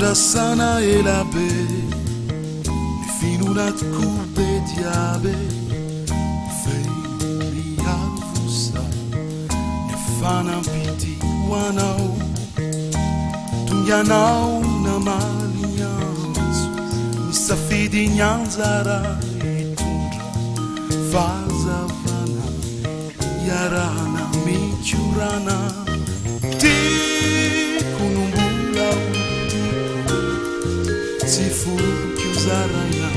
Ronda sana elabe Finunat kube diabe Fei avusa Nefana piti wanao Tunyanao na malinyanzo Misafidi nyanzara itundra Fazavana Yarana michurana Ti kunumbula Sifu kiuzarana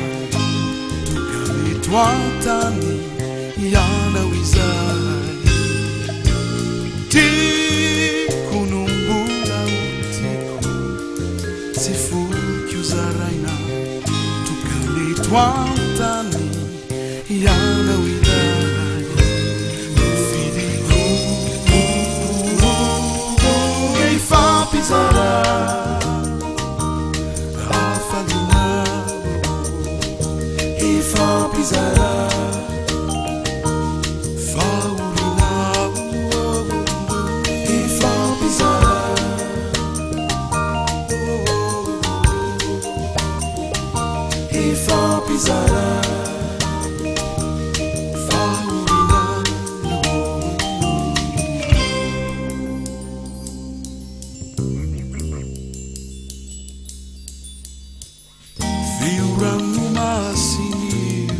Tukani twantani Yana wizai Ti kunumbula utiku Sifu kiuzarana Tukani twantani Yana wizai Pizarra Rafalina E fa pizarra Faurina E fa pizarra E fa pizarra Viurano masiniro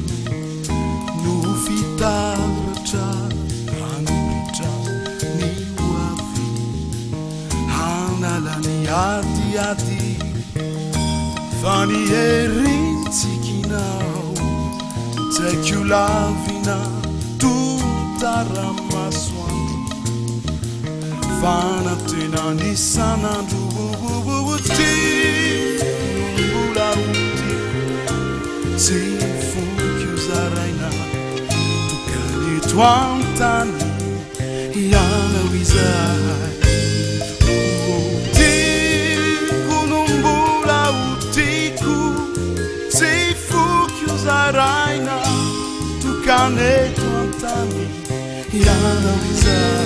no fitarra Ranurita ni wavi Hanalani ati Fani erinti kinao Tekulavina tutara maswandu Fana tena nisanandu Sifu kiuzaraina Tukani twantani Yana wizai Ti kunumbula utiku Sifu kiuzaraina Tukani twantani Yana wizai